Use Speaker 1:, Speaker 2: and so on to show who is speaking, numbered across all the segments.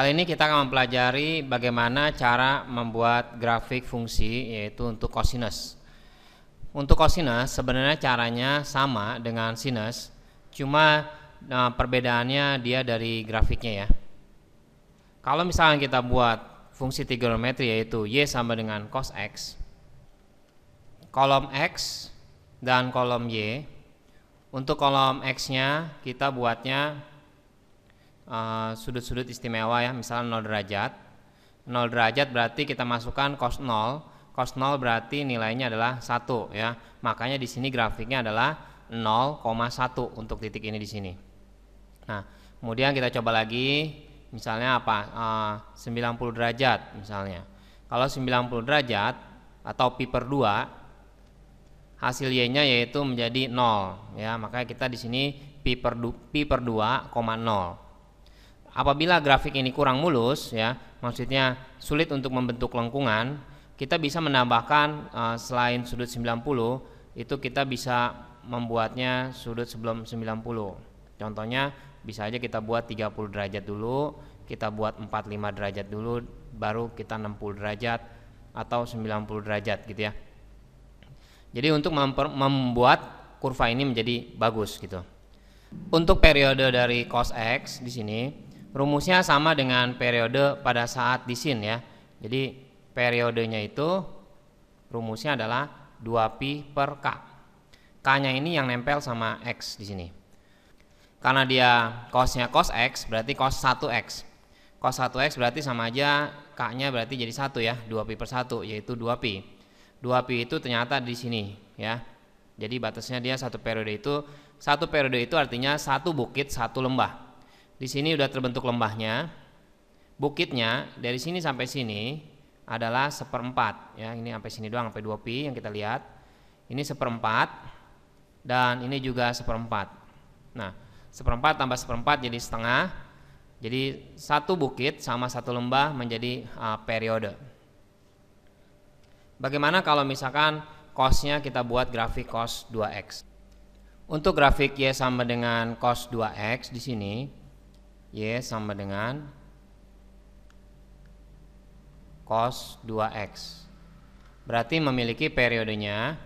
Speaker 1: Kali ini kita akan mempelajari bagaimana cara membuat grafik fungsi, yaitu untuk kosinus. Untuk kosinus sebenarnya caranya sama dengan sinus, cuma perbedaannya dia dari grafiknya ya. Kalau misalnya kita buat fungsi trigonometri yaitu y sama dengan cos x, kolom x dan kolom y. Untuk kolom x nya kita buatnya sudut-sudut istimewa ya, misalnya 0 derajat. 0 derajat berarti kita masukkan cos 0. Cos 0 berarti nilainya adalah 1 ya. Makanya di sini grafiknya adalah 0,1 untuk titik ini di sini. Nah, kemudian kita coba lagi, misalnya apa? 90 derajat misalnya. Kalau 90 derajat atau pi per 2, hasil y-nya yaitu menjadi 0 ya. Makanya kita di sini pi per 2,0. Apabila grafik ini kurang mulus ya, maksudnya sulit untuk membentuk lengkungan, kita bisa menambahkan selain sudut 90 itu kita bisa membuatnya sudut sebelum 90. Contohnya bisa aja kita buat 30 derajat dulu, kita buat 45 derajat dulu, baru kita 60 derajat atau 90 derajat gitu ya. Jadi untuk membuat kurva ini menjadi bagus gitu. Untuk periode dari cos x di sini rumusnya sama dengan periode pada saat di sin ya. Jadi periodenya itu rumusnya adalah 2pi per k. K-nya ini yang nempel sama x di sini. Karena dia cosnya cos x berarti cos 1x. Cos 1x berarti sama aja k-nya berarti jadi 1 ya, 2pi per 1 yaitu 2pi. 2pi itu ternyata di sini ya. Jadi batasnya dia satu periode itu artinya satu bukit satu lembah. Di sini udah terbentuk lembahnya. Bukitnya dari sini sampai sini adalah 1/4 ya. Ini sampai sini doang, sampai 2pi yang kita lihat. Ini 1/4 dan ini juga 1/4. Nah, 1/4 tambah 1/4 jadi setengah. Jadi satu bukit sama satu lembah menjadi periode. Bagaimana kalau misalkan cosnya kita buat grafik cos 2x? Untuk grafik y sama dengan cos 2x di sini, y sama dengan cos 2x. Berarti memiliki periodenya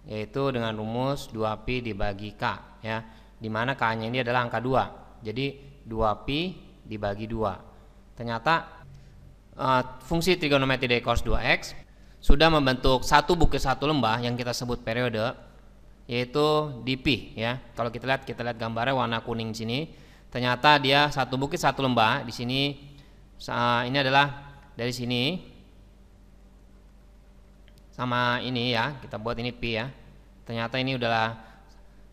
Speaker 1: yaitu dengan rumus 2pi dibagi k ya, dimana k-nya ini adalah angka 2. Jadi 2pi dibagi 2. Ternyata fungsi trigonometri dari cos 2x sudah membentuk satu bukit satu lembah yang kita sebut periode, yaitu di pi ya. Kalau kita lihat gambarnya warna kuning di sini. Ternyata dia satu bukit satu lembah di sini. Ini adalah dari sini sama ini ya, kita buat ini pi ya. Ternyata ini adalah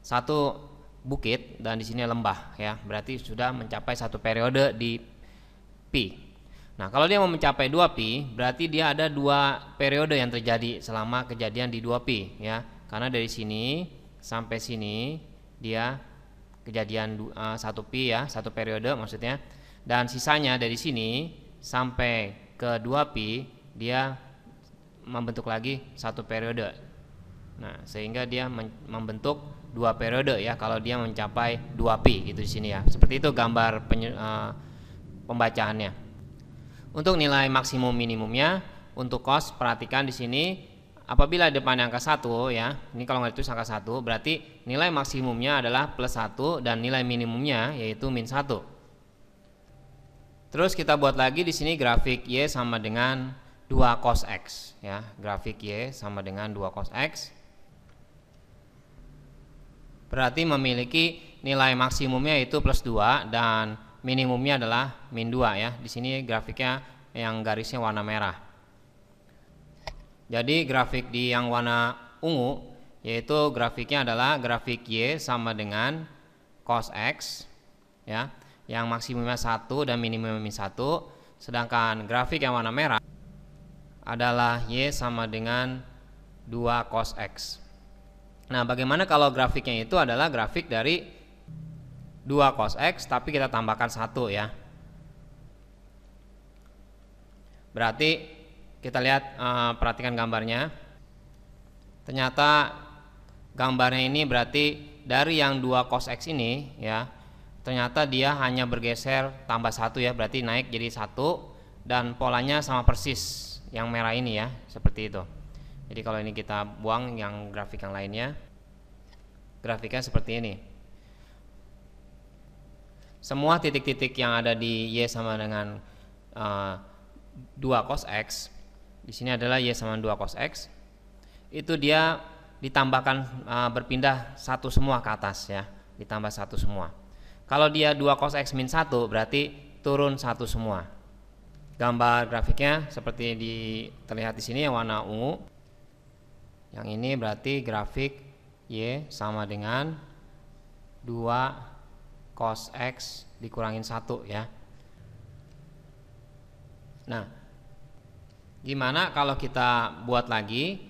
Speaker 1: satu bukit dan di sini lembah ya. Berarti sudah mencapai satu periode di pi. Nah, kalau dia mau mencapai 2pi, berarti dia ada dua periode yang terjadi selama kejadian di 2pi ya. Karena dari sini sampai sini dia kejadian 1pi ya, satu periode maksudnya. Dan sisanya dari sini sampai ke 2pi dia membentuk lagi satu periode. Nah, sehingga dia membentuk dua periode ya kalau dia mencapai 2pi gitu di sini ya. Seperti itu gambar pembacaannya. Untuk nilai maksimum minimumnya untuk cos, perhatikan di sini apabila depannya angka 1 ya. Ini kalau nggak ditulis angka 1 berarti nilai maksimumnya adalah plus 1 dan nilai minimumnya yaitu min 1. Terus kita buat lagi di sini grafik y sama dengan 2 cos x ya. Grafik y sama dengan 2 cos x. Berarti memiliki nilai maksimumnya itu plus 2 dan minimumnya adalah min 2 ya. Di sini grafiknya yang garisnya warna merah. Jadi grafik di yang warna ungu yaitu grafiknya adalah grafik y sama dengan cos x ya, yang maksimumnya 1 dan minimumnya min 1. Sedangkan grafik yang warna merah adalah y sama dengan 2 cos x. Nah, bagaimana kalau grafiknya itu adalah grafik dari 2 cos x tapi kita tambahkan 1 ya. Berarti kita lihat, perhatikan gambarnya. Ternyata gambarnya ini berarti dari yang 2 cos x ini ya, ternyata dia hanya bergeser tambah 1 ya, berarti naik jadi 1, dan polanya sama persis yang merah ini ya, seperti itu. Jadi kalau ini kita buang yang grafik yang lainnya, grafiknya seperti ini. Semua titik-titik yang ada di Y sama dengan 2 cos X, di sini adalah Y sama 2 cos X, itu dia ditambahkan berpindah 1 semua ke atas ya, ditambah 1 semua. Kalau dia 2 cos X min 1 berarti turun 1 semua. Gambar grafiknya seperti terlihat di sini yang warna ungu. Yang ini berarti grafik Y sama dengan 2 cos X dikurangin 1 ya. Nah, gimana kalau kita buat lagi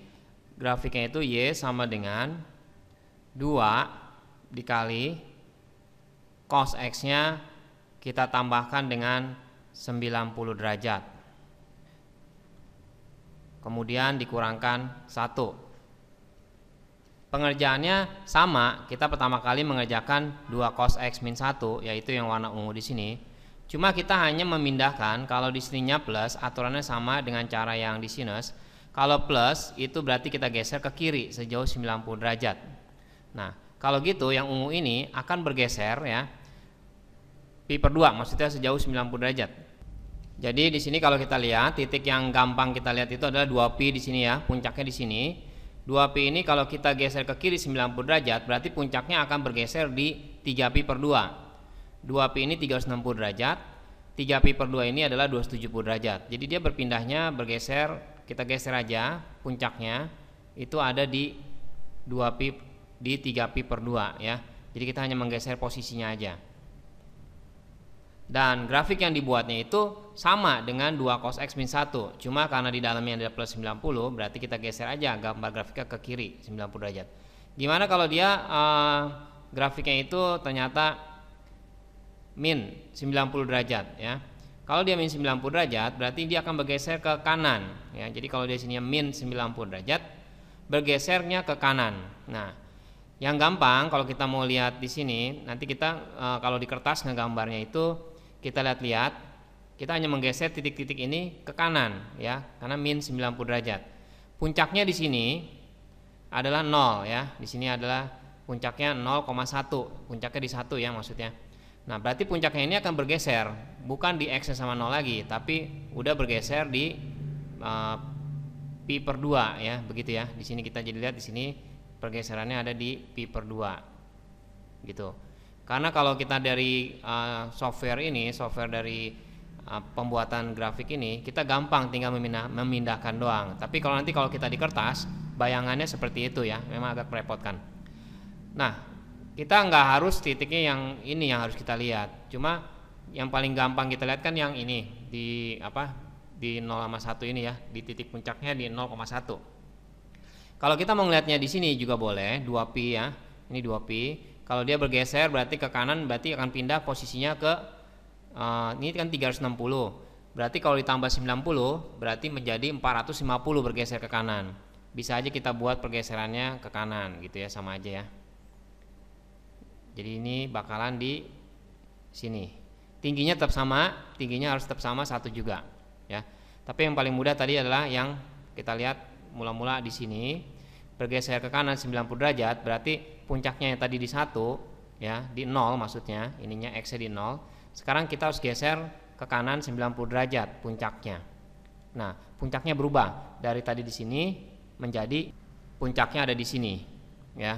Speaker 1: grafiknya itu Y sama dengan 2 dikali cos X nya kita tambahkan dengan 90 derajat, kemudian dikurangkan 1. Pengerjaannya sama, kita pertama kali mengerjakan 2 cos X min 1, yaitu yang warna ungu di sini. Cuma kita hanya memindahkan, kalau di sininya plus, aturannya sama dengan cara yang di sinus. Kalau plus itu berarti kita geser ke kiri sejauh 90 derajat. Nah, kalau gitu yang ungu ini akan bergeser ya, pi per 2, maksudnya sejauh 90 derajat. Jadi di sini kalau kita lihat, titik yang gampang kita lihat itu adalah 2pi di sini ya, puncaknya di sini. 2pi ini kalau kita geser ke kiri 90 derajat, berarti puncaknya akan bergeser di 3pi per 2. 2pi ini 360 derajat, 3pi per 2 ini adalah 270 derajat. Jadi dia berpindahnya bergeser, kita geser aja puncaknya itu ada di 2pi di 3pi per 2 ya. Jadi kita hanya menggeser posisinya aja. Dan grafik yang dibuatnya itu sama dengan 2 cos X min 1. Cuma karena di dalamnya ada plus 90, berarti kita geser aja gambar grafiknya ke kiri 90 derajat. Gimana kalau dia grafiknya itu ternyata min 90 derajat ya. Kalau dia min 90 derajat berarti dia akan bergeser ke kanan ya. Jadi kalau dia sini min 90 derajat, bergesernya ke kanan. Nah, yang gampang kalau kita mau lihat di sini, nanti kita kalau di kertas ngegambarnya itu kita lihat-lihat, kita hanya menggeser titik-titik ini ke kanan ya, karena min 90 derajat. Puncaknya di sini adalah 0 ya. Di sini adalah puncaknya 0,1. Puncaknya di 1 ya maksudnya. Nah, berarti puncaknya ini akan bergeser, bukan di X sama 0 lagi, tapi udah bergeser di pi per 2 ya, begitu ya. Di sini kita jadi lihat di sini pergeserannya ada di pi per 2. Gitu. Karena kalau kita dari software dari pembuatan grafik ini, kita gampang tinggal memindahkan doang. Tapi kalau kita di kertas, bayangannya seperti itu ya, memang agak merepotkan. Nah, kita nggak harus titiknya yang ini yang harus kita lihat. Cuma yang paling gampang kita lihat kan yang ini di 0,1 ini ya, di titik puncaknya di 0,1. Kalau kita mau ngelihatnya di sini juga boleh, 2pi ya. Ini 2pi. Kalau dia bergeser berarti ke kanan, berarti akan pindah posisinya ke ini kan 360. Berarti kalau ditambah 90 berarti menjadi 450 bergeser ke kanan. Bisa aja kita buat pergeserannya ke kanan gitu ya, sama aja ya. Jadi ini bakalan di sini. Tingginya tetap sama, tingginya harus tetap sama 1 juga ya. Tapi yang paling mudah tadi adalah yang kita lihat mula-mula di sini bergeser ke kanan 90 derajat, berarti puncaknya yang tadi di 1 ya, di 0 maksudnya, ininya X-nya di 0. Sekarang kita harus geser ke kanan 90 derajat puncaknya. Nah, puncaknya berubah dari tadi di sini menjadi puncaknya ada di sini ya.